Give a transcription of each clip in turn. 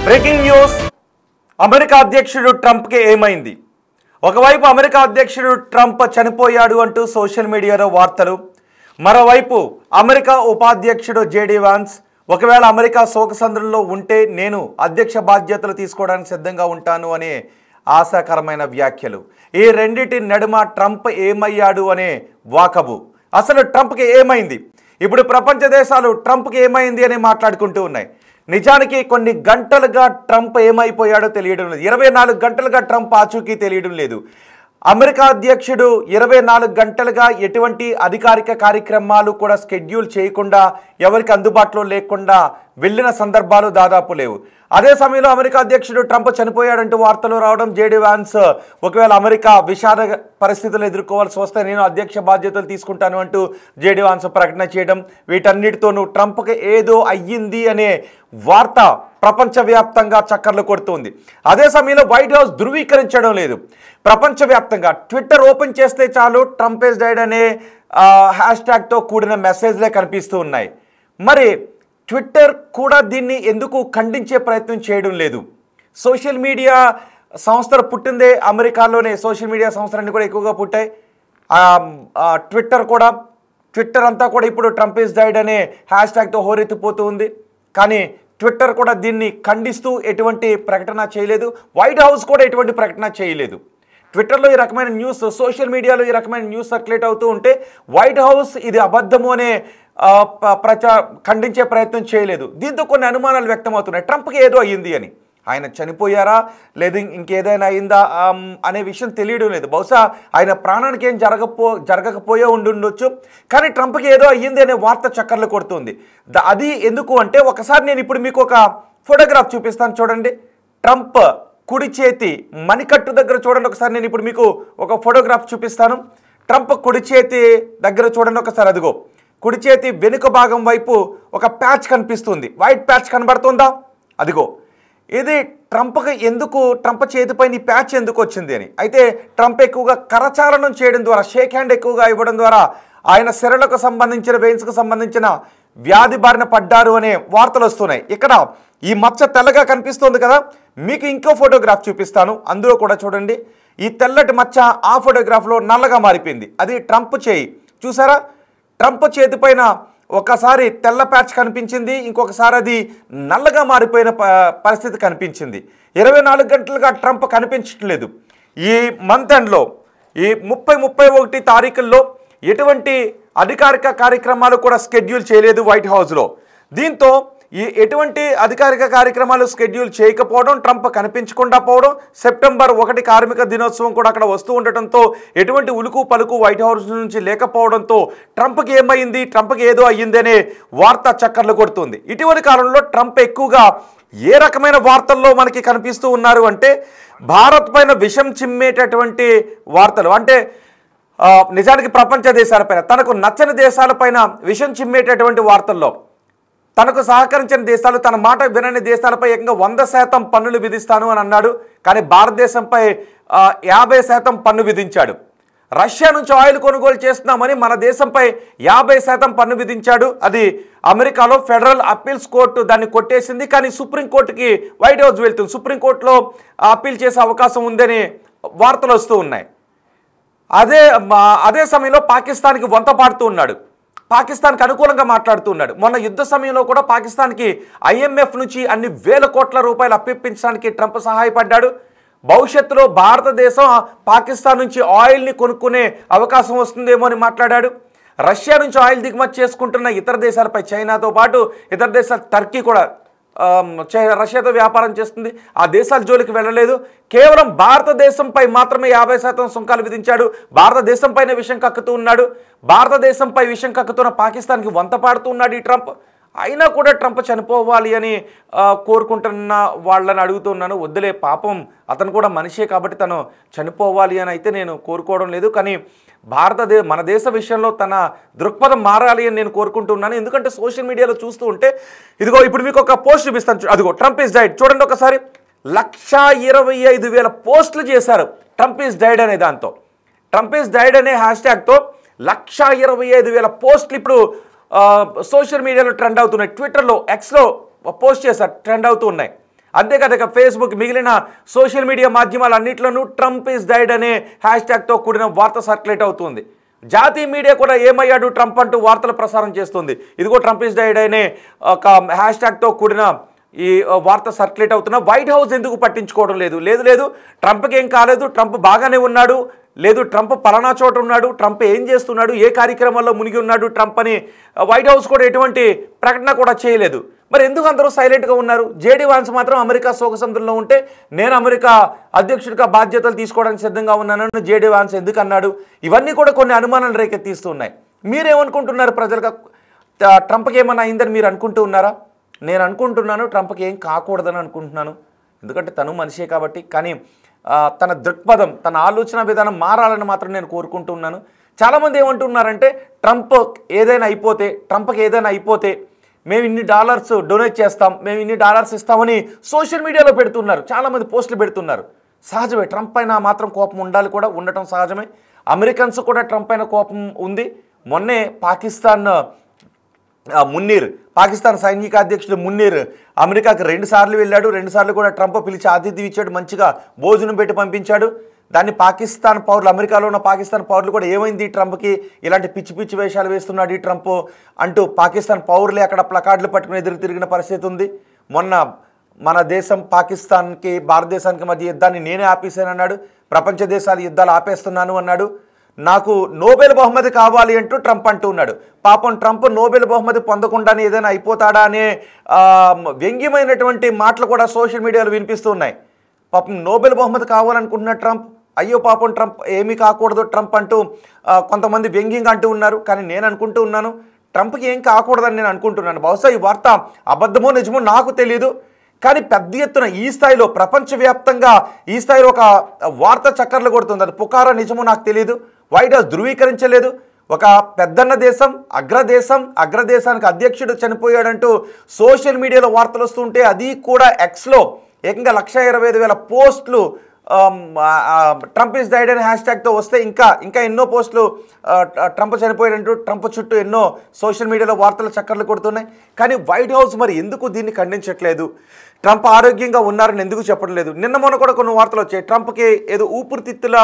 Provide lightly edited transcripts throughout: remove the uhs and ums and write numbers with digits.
Breaking news. America అధ్యక్షుడు ట్రంప్కి ఏమైంది? ఒకవైపు అమెరికా అధ్యక్షుడు ట్రంప్ చనిపోయాడు అంటూ సోషల్ మీడియాలో వార్తలు, మరోవైపు అమెరికా ఉపాధ్యక్షుడు జేడీ వాన్స్ ఒకవేళ అమెరికా శోకసంద్రంలో ఉంటే నేను అధ్యక్ష బాధ్యతలు తీసుకోవడానికి సిద్ధంగా ఉంటాను అనే ఆశాకరమైన వ్యాఖ్యలు. ఈ రెండిటి నడుమ ట్రంప్ ఏమయ్యాడు అనే వాకబు. అసలు ట్రంప్కి ఏమైంది? ఇప్పుడు ప్రపంచ దేశాలు ట్రంప్కి ఏమైంది అని మాట్లాడుకుంటూ ఉన్నాయి. నిజానికి కొన్ని గంటలుగా ట్రంప్ ఏమైపోయాడో తెలియడం లేదు. 24 గంటలుగా ట్రంప్ ఆచూకీ తెలియడం లేదు. అమెరికా అధ్యక్షుడు 24 గంటలుగా ఎటువంటి అధికారిక కార్యక్రమాలు కూడా షెడ్యూల్ చేయకుండా, ఎవరికి అందుబాటులో లేకుండా వెళ్ళిన సందర్భాలు దాదాపు లేవు. అదే సమయంలో అమెరికా అధ్యక్షుడు ట్రంప్ చనిపోయాడంటూ వార్తలు రావడం, జేడీ వాన్స్ ఒకవేళ అమెరికా విషాద పరిస్థితులు ఎదుర్కోవాల్సి వస్తే నేను అధ్యక్ష బాధ్యతలు తీసుకుంటాను అంటూ జేడీ వాన్స్ ప్రకటన చేయడం, వీటన్నిటితోనూ ట్రంప్కి ఏదో అయ్యింది అనే వార్త ప్రపంచవ్యాప్తంగా చక్కర్లు కొడుతుంది. అదే సమయంలో వైట్ హౌస్ ధృవీకరించడం లేదు. ప్రపంచవ్యాప్తంగా ట్విట్టర్ ఓపెన్ చేస్తే చాలు ట్రంప్ ఈజ్ డైడ్ అనే హ్యాష్ ట్యాగ్తో కూడిన మెసేజ్లే కనిపిస్తూ ఉన్నాయి. మరి ట్విట్టర్ కూడా దీన్ని ఎందుకు ఖండించే ప్రయత్నం చేయడం లేదు? సోషల్ మీడియా సంస్థలు పుట్టిందే అమెరికాలోనే. సోషల్ మీడియా సంస్థలన్నీ కూడా ఎక్కువగా పుట్టాయి. ట్విట్టర్ అంతా కూడా ఇప్పుడు ట్రంప్ ఈజ్ డైడ్ అనే హ్యాష్ ట్యాగ్తో హోరెత్తిపోతూ ఉంది. కానీ ట్విట్టర్ కూడా దీన్ని ఖండిస్తూ ఎటువంటి ప్రకటన చేయలేదు. వైట్ హౌస్ కూడా ఎటువంటి ప్రకటన చేయలేదు. ట్విట్టర్లో ఈ రకమైన న్యూస్, సోషల్ మీడియాలో ఈ రకమైన న్యూస్ సర్క్యులేట్ అవుతూ ఉంటే వైట్ హౌస్ ఇది అబద్ధము అనే ఖండించే ప్రయత్నం చేయలేదు. దీంతో కొన్ని అనుమానాలు వ్యక్తమవుతున్నాయి. ట్రంప్కి ఏదో అయ్యింది అని. ఆయన చనిపోయారా లేదు ఇంకేదైనా అయిందా అనే విషయం తెలియడం లేదు. బహుశా ఆయన ప్రాణానికి ఏం జరగకపోయే ఉండుండొచ్చు. కానీ ట్రంప్కి ఏదో అయ్యింది అనే వార్త చక్కర్లు కొడుతుంది. అది ఎందుకు అంటే, ఒకసారి నేను ఇప్పుడు మీకు ఒక ఫోటోగ్రాఫ్ చూపిస్తాను చూడండి. ట్రంప్ కుడి చేతి మణికట్టు దగ్గర చూడండి ఒకసారి. నేను ఇప్పుడు మీకు ఒక ఫోటోగ్రాఫ్ చూపిస్తాను. ట్రంప్ కుడి చేతి దగ్గర చూడండి ఒకసారి. అదిగో కుడి చేతి వెనుక భాగం వైపు ఒక ప్యాచ్ కనిపిస్తుంది. వైట్ ప్యాచ్ కనబడుతుందా? అదిగో ఇది ట్రంప్కి ఎందుకు, ట్రంప్ చేతిపైన ఈ ప్యాచ్ ఎందుకు వచ్చింది అని. అయితే ట్రంప్ ఎక్కువగా కరచాలనం చేయడం ద్వారా, షేక్ హ్యాండ్ ఎక్కువగా ఇవ్వడం ద్వారా ఆయన సిరలకు సంబంధించిన, వెయిన్స్కు సంబంధించిన వ్యాధి బారిన పడ్డారు అనే వార్తలు వస్తున్నాయి. ఇక్కడ ఈ మచ్చ తెల్లగా కనిపిస్తుంది కదా, మీకు ఇంకో ఫోటోగ్రాఫ్ చూపిస్తాను. అందులో కూడా చూడండి, ఈ తెల్లటి మచ్చ ఆ ఫోటోగ్రాఫ్లో నల్లగా మారిపోయింది. అది ట్రంప్ చేయి. చూసారా? ట్రంప్ చేతిపైన ఒకసారి తెల్ల ప్యాచ్ కనిపించింది, ఇంకొకసారి అది నల్లగా మారిపోయిన పరిస్థితి కనిపించింది. 24 గంటలుగా ట్రంప్ కనిపించట్లేదు. ఈ మంత్ ఎండ్లో, ఈ 30-31 తారీఖుల్లో ఎటువంటి అధికారిక కార్యక్రమాలు కూడా షెడ్యూల్ చేయలేదు వైట్ హౌస్లో. దీంతో ఈ ఎటువంటి అధికారిక కార్యక్రమాలు షెడ్యూల్ చేయకపోవడం, ట్రంప్ కనిపించకుండా పోవడం, సెప్టెంబర్ 1 కార్మిక దినోత్సవం కూడా అక్కడ వస్తూ ఉండటంతో ఎటువంటి ఉలుకు పలుకు వైట్ హౌస్ నుంచి లేకపోవడంతో ట్రంప్కి ఏమైంది, ట్రంప్కి ఏదో అయ్యిందనే వార్త చక్కర్లు కొడుతుంది. ఇటీవలి కాలంలో ట్రంప్ ఎక్కువగా ఏ రకమైన వార్తల్లో మనకి కనిపిస్తూ ఉన్నారు అంటే, భారత్ పైన విషం చిమ్మేటటువంటి వార్తలు. అంటే నిజానికి ప్రపంచ దేశాలపైన, తనకు నచ్చని దేశాలపైన విషం చిమ్మేటటువంటి వార్తల్లో, తనకు సహకరించిన దేశాలు, తన మాట వినని దేశాలపై ఏకంగా 100% పన్నులు విధిస్తాను అని అన్నాడు. కానీ భారతదేశంపై 50% పన్ను విధించాడు. రష్యా నుంచి ఆయిల్ కొనుగోలు చేస్తున్నామని మన దేశంపై 50% పన్ను విధించాడు. అది అమెరికాలో ఫెడరల్ అప్పీల్స్ కోర్టు దాన్ని కొట్టేసింది. కానీ సుప్రీంకోర్టుకి వైట్ హౌస్ వెళ్తుంది. సుప్రీంకోర్టులో అప్పీల్ చేసే అవకాశం ఉందని వార్తలు వస్తూ ఉన్నాయి. అదే సమయంలో పాకిస్తాన్కి వంత పాడుతూ ఉన్నాడు. పాకిస్తాన్కి అనుకూలంగా మాట్లాడుతున్నాడు. మొన్న యుద్ధ సమయంలో కూడా పాకిస్తాన్కి IMF నుంచి అన్ని వేల కోట్ల రూపాయలు అప్పిప్పించడానికి ట్రంప్ సహాయపడ్డాడు. భవిష్యత్తులో భారతదేశం పాకిస్తాన్ నుంచి ఆయిల్ని కొనుక్కునే అవకాశం వస్తుందేమో అని మాట్లాడాడు. రష్యా నుంచి ఆయిల్ దిగుమతి చేసుకుంటున్న ఇతర దేశాలపై, చైనాతో పాటు ఇతర దేశాలు, టర్కీ కూడా రష్యాతో వ్యాపారం చేస్తుంది. ఆ దేశాల జోలికి వెళ్ళలేదు. కేవలం భారతదేశంపై మాత్రమే 50% సుంకాలు విధించాడు. భారతదేశంపైన విషం కక్కుతూ ఉన్నాడు. భారతదేశంపై విషం కక్కుతున్న పాకిస్తాన్కి వంత పాడుతూ ఉన్నాడు ఈ ట్రంప్. అయినా కూడా ట్రంప్ చనిపోవాలి అని కోరుకుంటున్న వాళ్ళని అడుగుతున్నాను. వద్దులే, పాపం అతను కూడా మనిషే కాబట్టి తను చనిపోవాలి అని అయితే నేను కోరుకోవడం లేదు. కానీ మన దేశ విషయంలో తన దృక్పథం మారాలి అని నేను కోరుకుంటున్నాను. ఎందుకంటే సోషల్ మీడియాలో చూస్తూ ఉంటే, ఇదిగో ఇప్పుడు మీకు ఒక పోస్ట్ చూపిస్తాను. అదిగో ట్రంప్ ఈజ్ డైడ్ చూడండి ఒకసారి. 1,25,000 పోస్టులు చేశారు ట్రంప్ ఈజ్ డైడ్ అనే దాంతో. ట్రంప్ ఈజ్ డైడ్ అనే హ్యాష్ ట్యాగ్తో 1,25,000 పోస్టులు ఇప్పుడు సోషల్ మీడియాలో ట్రెండ్ అవుతున్నాయి. ట్విట్టర్లో, ఎక్స్లో పోస్ట్ చేశారు, ట్రెండ్ అవుతూ ఉన్నాయి. అంతేకాదు ఇక ఫేస్బుక్ మిగిలిన సోషల్ మీడియా మాధ్యమాలన్నింటిలోనూ ట్రంప్ ఈజ్ డైడ్ అనే హ్యాష్ట్యాగ్తో కూడిన వార్త సర్క్యులేట్ అవుతుంది. జాతీయ మీడియా కూడా ఏమయ్యాడు ట్రంప్ అంటూ వార్తలు ప్రసారం చేస్తుంది. ఇదిగో ట్రంప్ ఈజ్ డైడ్ అనే ఒక హ్యాష్ట్యాగ్తో కూడిన ఈ వార్త సర్క్యులేట్ అవుతున్నా వైట్ హౌస్ ఎందుకు పట్టించుకోవడం లేదు? లేదు ట్రంప్కి ఏం కాలేదు, ట్రంప్ బాగానే ఉన్నాడు, లేదు ట్రంప్ పలానా చోట ఉన్నాడు, ట్రంప్ ఏం చేస్తున్నాడు, ఏ కార్యక్రమాల్లో మునిగి ఉన్నాడు ట్రంప్ అని వైట్ హౌస్ కూడా ఎటువంటి ప్రకటన కూడా చేయలేదు. మరి ఎందుకు అందరూ సైలెంట్గా ఉన్నారు? జేడీ వాన్స్ మాత్రం అమెరికా శోకసముద్రంలో ఉంటే నేను అమెరికా అధ్యక్షుడిగా బాధ్యతలు తీసుకోవడానికి సిద్ధంగా ఉన్నానని జేడీ వాన్స్ ఎందుకు అన్నాడు? ఇవన్నీ కూడా కొన్ని అనుమానాలు రేకెత్తిస్తున్నాయి. మీరేమనుకుంటున్నారు? ప్రజలుగా ట్రంప్కి ఏమన్నా అయిందని మీరు అనుకుంటూ ఉన్నారా? నేను అనుకుంటున్నాను ట్రంప్కి ఏం కాకూడదని అనుకుంటున్నాను. ఎందుకంటే తను మనిషే కాబట్టి. కానీ తన దృక్పథం, తన ఆలోచన విధానం మారాలని మాత్రం నేను కోరుకుంటున్నాను. చాలామంది ఏమంటున్నారంటే ట్రంప్కి ఏదైనా అయిపోతే మేము ఇన్ని డాలర్స్ డొనేట్ చేస్తాం, మేము ఇన్ని డాలర్స్ ఇస్తామని సోషల్ మీడియాలో పెడుతున్నారు. చాలామంది పోస్టులు పెడుతున్నారు. సహజమే, ట్రంప్ పైన మాత్రం కోపం ఉండాలి, కూడా ఉండటం సహజమే. అమెరికన్స్ కూడా ట్రంప్ పైన కోపం ఉంది. మొన్నే పాకిస్తాన్ సైనిక అధ్యక్షుడు మున్నీర్ అమెరికాకి 2 సార్లు వెళ్ళాడు. 2 సార్లు కూడా ట్రంప్ పిలిచి ఆతిథ్యం ఇచ్చాడు, మంచిగా భోజనం పెట్టి పంపించాడు. దాన్ని పాకిస్తాన్ పౌరులు, అమెరికాలో ఉన్న పాకిస్తాన్ పౌరులు కూడా ఏమైంది ట్రంప్కి, ఇలాంటి పిచ్చి వేషాలు వేస్తున్నాడు ఈ ట్రంప్ అంటూ పాకిస్తాన్ పౌరులే అక్కడ ప్లకార్డులు పట్టుకుని ఎదురు తిరిగిన పరిస్థితి ఉంది. మొన్న మన దేశం పాకిస్తాన్కి భారతదేశానికి మధ్య యుద్ధాన్ని నేనే ఆపేశానన్నాడు. ప్రపంచ దేశాల యుద్ధాలు ఆపేస్తున్నాను అన్నాడు. నాకు నోబెల్ బహుమతి కావాలి అంటూ ట్రంప్ అంటూ ఉన్నాడు. పాపం ట్రంప్ నోబెల్ బహుమతి పొందకుండానే ఏదైనా అయిపోతాడా అనే వ్యంగ్యమైనటువంటి మాటలు కూడా సోషల్ మీడియాలో వినిపిస్తూ ఉన్నాయి. పాపం నోబెల్ బహుమతి కావాలనుకుంటున్న ట్రంప్, అయ్యో పాపం ట్రంప్ ఏమీ కాకూడదు ట్రంప్ అంటూ కొంతమంది వ్యంగ్యంగా అంటూ ఉన్నారు. కానీ నేను అనుకుంటూ ఉన్నాను ట్రంప్కి ఏం కాకూడదని నేను అనుకుంటున్నాను. బహుశా ఈ వార్త అబద్ధమో నిజమో నాకు తెలియదు. కానీ పెద్ద ఎత్తున ఈ స్థాయిలో, ప్రపంచవ్యాప్తంగా ఈ స్థాయిలో ఒక వార్త చక్కర్లు కొడుతుంది. అది పుకారా నిజమో నాకు తెలియదు. వైట్ హౌస్ ధృవీకరించలేదు. ఒక పెద్దన్న దేశం, అగ్రదేశానికి అధ్యక్షుడు చనిపోయాడంటూ సోషల్ మీడియాలో వార్తలు వస్తుంటే, అది కూడా ఎక్స్లో ఏకంగా 125,000 పోస్టులు ట్రంప్ ఈజ్ డైడ్ అనే హ్యాష్ట్యాగ్తో వస్తే ఇంకా ఎన్నో పోస్టులు ట్రంప్ చనిపోయాడంటూ ట్రంప్ చుట్టూ ఎన్నో సోషల్ మీడియాలో వార్తలు చక్కర్లు కొడుతున్నాయి. కానీ వైట్ హౌస్ మరి ఎందుకు దీన్ని ఖండించట్లేదు? ట్రంప్ ఆరోగ్యంగా ఉన్నారని ఎందుకు చెప్పడం లేదు? నిన్న మొన్న కూడా కొన్ని వార్తలు వచ్చాయి, ట్రంప్కి ఏదో ఊపిరితిత్తుల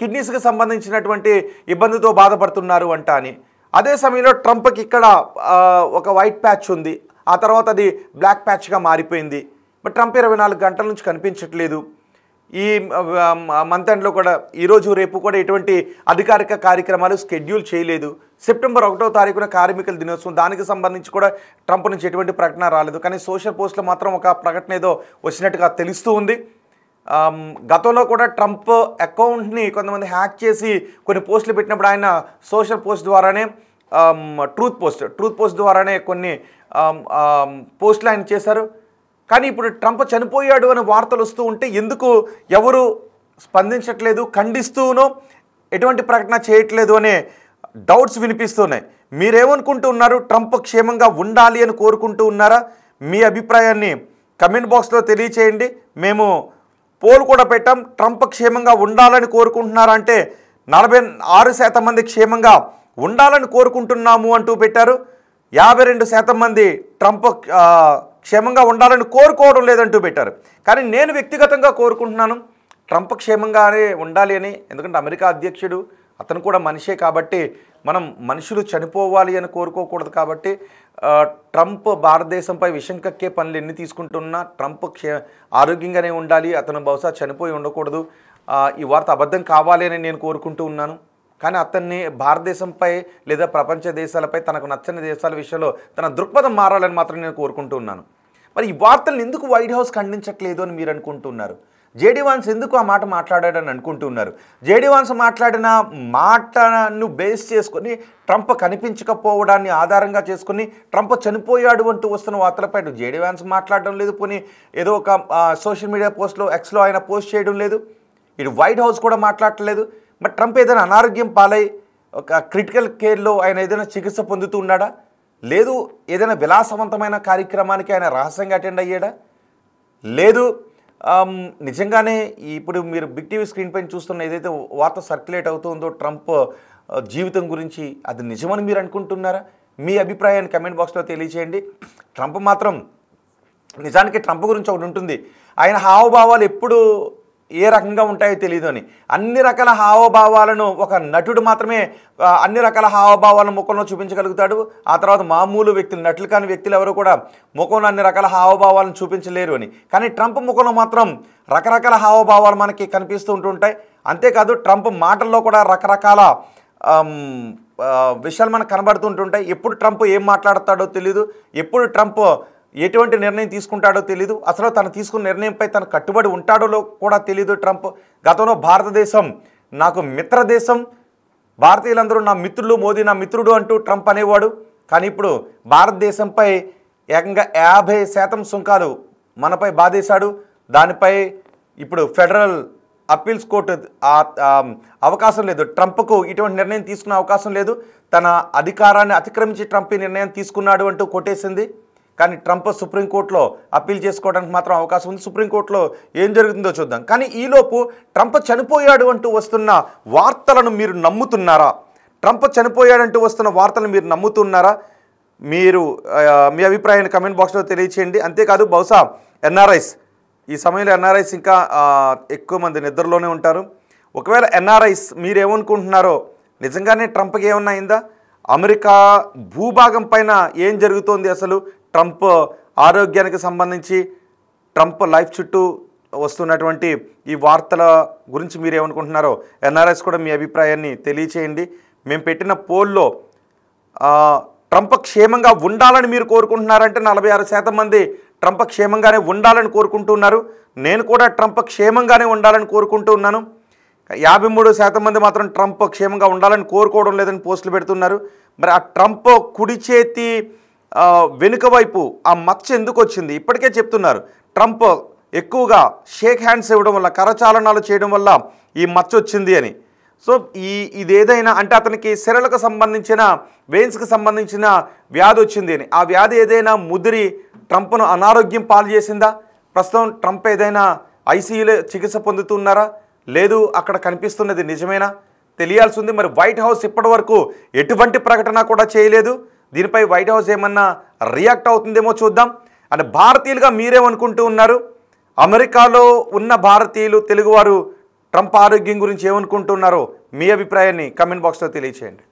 కిడ్నీస్కి సంబంధించినటువంటి ఇబ్బందితో బాధపడుతున్నారు అంట అని. అదే సమయంలో ట్రంప్కి ఇక్కడ ఒక వైట్ ప్యాచ్ ఉంది, ఆ తర్వాత అది బ్లాక్ ప్యాచ్గా మారిపోయింది. బట్ ట్రంప్ 24 గంటల నుంచి కనిపించట్లేదు. ఈ మంత్ ఎండ్లో కూడా ఈరోజు రేపు కూడా ఎటువంటి అధికారిక కార్యక్రమాలు షెడ్యూల్ చేయలేదు. సెప్టెంబర్ 1వ తారీఖున కార్మికుల దినోత్సవం, దానికి సంబంధించి కూడా ట్రంప్ నుంచి ఎటువంటి ప్రకటన రాలేదు. కానీ సోషల్ పోస్ట్లో మాత్రం ఒక ప్రకటన ఏదో వచ్చినట్టుగా తెలుస్తూ ఉంది. గతంలో కూడా ట్రంప్ అకౌంట్ని కొంతమంది హ్యాక్ చేసి కొన్ని పోస్టులు పెట్టినప్పుడు ఆయన సోషల్ పోస్ట్ ద్వారానే, ట్రూత్ పోస్ట్ ద్వారానే కొన్ని పోస్టులు ఆయన చేశారు. కానీ ఇప్పుడు ట్రంప్ చనిపోయాడు అనే వార్తలు వస్తూ ఉంటే ఎందుకు ఎవరు స్పందించట్లేదు, ఖండిస్తూనో ఎటువంటి ప్రకటన చేయట్లేదు అనే డౌట్స్ వినిపిస్తున్నాయి. మీరేమనుకుంటూ ఉన్నారు? ట్రంప్ క్షేమంగా ఉండాలి అని కోరుకుంటూ ఉన్నారా? మీ అభిప్రాయాన్ని కమెంట్ బాక్స్లో తెలియచేయండి. మేము పోల్ కూడా పెట్టాం, ట్రంప్ క్షేమంగా ఉండాలని కోరుకుంటున్నారా అంటే 46% మంది క్షేమంగా ఉండాలని కోరుకుంటున్నాము అంటూ పెట్టారు. 52% మంది ట్రంప్ క్షేమంగా ఉండాలని కోరుకోవడం లేదంటూ పెట్టారు. కానీ నేను వ్యక్తిగతంగా కోరుకుంటున్నాను ట్రంప్ క్షేమంగానే ఉండాలి అని. ఎందుకంటే అమెరికా అధ్యక్షుడు, అతను కూడా మనిషే కాబట్టి మనం మనుషులు చనిపోవాలి అని కోరుకోకూడదు. కాబట్టి ట్రంప్ భారతదేశంపై విషం కక్కే పనులు ఎన్ని తీసుకుంటున్నా ట్రంప్ ఆరోగ్యంగానే ఉండాలి, అతను బహుశా చనిపోయి ఉండకూడదు. ఈ వార్త అబద్ధం కావాలి అని నేను కోరుకుంటూ ఉన్నాను. కానీ అతన్ని భారతదేశంపై లేదా ప్రపంచ దేశాలపై తనకు నచ్చని దేశాల విషయంలో తన దృక్పథం మారాలని మాత్రం నేను కోరుకుంటూ ఉన్నాను. మరి ఈ వార్తలను ఎందుకు వైట్ హౌస్ ఖండించట్లేదు అని మీరు అనుకుంటున్నారు? జేడీ వాన్స్ ఎందుకు ఆ మాట మాట్లాడాడని అనుకుంటున్నారు? జేడీ వాన్స్ మాట్లాడిన మాటను బేస్ చేసుకొని ట్రంప్ కనిపించకపోవడాన్ని ఆధారంగా చేసుకుని ట్రంప్ చనిపోయాడు అంటూ వస్తున్న వార్తలపై జేడీ వాన్స్ మాట్లాడడం లేదు. పోనీ ఏదో ఒక సోషల్ మీడియా పోస్ట్లో ఎక్స్లో ఆయన పోస్ట్ చేయడం లేదు. ఇటు వైట్ హౌస్ కూడా మాట్లాడట్లేదు. మరి ట్రంప్ ఏదైనా అనారోగ్యం పాలై ఒక క్రిటికల్ కేర్లో ఆయన ఏదైనా చికిత్స పొందుతూ ఉన్నాడా? లేదు ఏదైనా విలాసవంతమైన కార్యక్రమానికి ఆయన రహస్యంగా అటెండ్ అయ్యాడా? లేదు నిజంగానే ఇప్పుడు మీరు బిగ్ టీవీ స్క్రీన్ పైన చూస్తున్న ఏదైతే వార్త సర్క్యులేట్ అవుతుందో ట్రంప్ జీవితం గురించి, అది నిజమని మీరు అనుకుంటున్నారా? మీ అభిప్రాయాన్ని కమెంట్ బాక్స్లో తెలియచేయండి. ట్రంప్ మాత్రం నిజానికి ట్రంప్ గురించి ఒకటి ఉంటుంది, ఆయన హావభావాలు ఎప్పుడు ఏ రకంగా ఉంటాయో తెలియదు అని. అన్ని రకాల హావభావాలను ఒక నటుడు మాత్రమే అన్ని రకాల హావభావాలను ముఖంలో చూపించగలుగుతాడు. ఆ తర్వాత మామూలు వ్యక్తులు, నటులు కాని వ్యక్తులు ఎవరు కూడా ముఖంలో అన్ని రకాల హావభావాలను చూపించలేరు అని. కానీ ట్రంప్ ముఖంలో మాత్రం రకరకాల హావభావాలు మనకి కనిపిస్తూ ఉంటుంటాయి. అంతేకాదు ట్రంప్ మాటల్లో కూడా రకరకాల విషయాలు మనకు కనబడుతుంటుంటాయి. ఎప్పుడు ట్రంప్ ఏం మాట్లాడతాడో తెలీదు, ఎప్పుడు ట్రంప్ ఎటువంటి నిర్ణయం తీసుకుంటాడో తెలీదు, అసలు తను తీసుకున్న నిర్ణయంపై తను కట్టుబడి ఉంటాడో కూడా తెలీదు. ట్రంప్ గతంలో భారతదేశం నాకు మిత్ర దేశం, భారతీయులందరూ నా మిత్రులు, మోదీ నా మిత్రుడు అంటూ ట్రంప్ అనేవాడు. కానీ ఇప్పుడు భారతదేశంపై ఏకంగా 50% సుంకాలు మనపై బాధేశాడు. దానిపై ఇప్పుడు ఫెడరల్ అప్పీల్స్ కోర్టు అవకాశం లేదు, ట్రంప్కు ఇటువంటి నిర్ణయం తీసుకునే అవకాశం లేదు. తన అధికారాన్ని అతిక్రమించి ట్రంప్ ఈ నిర్ణయం తీసుకున్నాడు అంటూ కొట్టేసింది. కానీ ట్రంప్ సుప్రీంకోర్టులో అప్పీల్ చేసుకోవడానికి మాత్రం అవకాశం ఉంది. సుప్రీంకోర్టులో ఏం జరుగుతుందో చూద్దాం. కానీ ఈలోపు ట్రంప్ చనిపోయాడు అంటూ వస్తున్న వార్తలను మీరు నమ్ముతున్నారా? ట్రంప్ చనిపోయాడంటూ వస్తున్న వార్తలను మీరు నమ్ముతున్నారా? మీరు మీ అభిప్రాయాన్ని కమెంట్ బాక్స్లో తెలియచేయండి. అంతేకాదు బహుశా ఎన్ఆర్ఐస్ ఈ సమయంలో ఎన్ఆర్ఐస్ ఇంకా ఎక్కువ మంది నిద్రలోనే ఉంటారు. ఒకవేళ ఎన్ఆర్ఐస్ మీరేమనుకుంటున్నారో, నిజంగానే ట్రంప్కి ఏమన్నా అయిందా? అమెరికా భూభాగం పైన ఏం జరుగుతోంది? అసలు ట్రంప్ ఆరోగ్యానికి సంబంధించి ట్రంప్ లైఫ్ చుట్టూ వస్తున్నటువంటి ఈ వార్తల గురించి మీరేమనుకుంటున్నారో ఎన్ఆర్ఐస్ కూడా మీ అభిప్రాయాన్ని తెలియచేయండి. మేము పెట్టిన పోల్లో ట్రంప్ క్షేమంగా ఉండాలని మీరు కోరుకుంటున్నారంటే 46% మంది ట్రంప్ క్షేమంగానే ఉండాలని కోరుకుంటున్నారు. నేను కూడా ట్రంప్ క్షేమంగానే ఉండాలని కోరుకుంటూ ఉన్నాను. 53% మంది మాత్రం ట్రంప్ క్షేమంగా ఉండాలని కోరుకోవడం లేదని పోస్టులు పెడుతున్నారు. మరి ఆ ట్రంప్ కుడి చేతి వెనుక వైపు ఆ మచ్చ ఎందుకు వచ్చింది? ఇప్పటికే చెప్తున్నారు ట్రంప్ ఎక్కువగా షేక్ హ్యాండ్స్ ఇవ్వడం వల్ల, కరచాలనాలు చేయడం వల్ల ఈ మచ్చ వచ్చింది అని. సో ఇదేదైనా అంటే అతనికి సిరలకు సంబంధించిన, వెయిన్స్కి సంబంధించిన వ్యాధి వచ్చింది అని. ఆ వ్యాధి ఏదైనా ముదిరి ట్రంప్ను అనారోగ్యం పాలు చేసిందా? ప్రస్తుతం ట్రంప్ ఏదైనా ఐసీయూలో చికిత్స పొందుతున్నారా? లేదు అక్కడ కనిపిస్తున్నది నిజమేనా? తెలియాల్సి ఉంది. మరి వైట్ హౌస్ ఇప్పటి వరకు ఎటువంటి ప్రకటన కూడా చేయలేదు. దీనిపై వైట్ హౌస్ ఏమన్నా రియాక్ట్ అవుతుందేమో చూద్దాం. అంటే భారతీయులుగా మీరేమనుకుంటూ ఉన్నారు? అమెరికాలో ఉన్న భారతీయులు, తెలుగువారు ట్రంప్ ఆరోగ్యం గురించి ఏమనుకుంటున్నారో మీ అభిప్రాయాన్ని కమెంట్ బాక్స్లో తెలియచేయండి.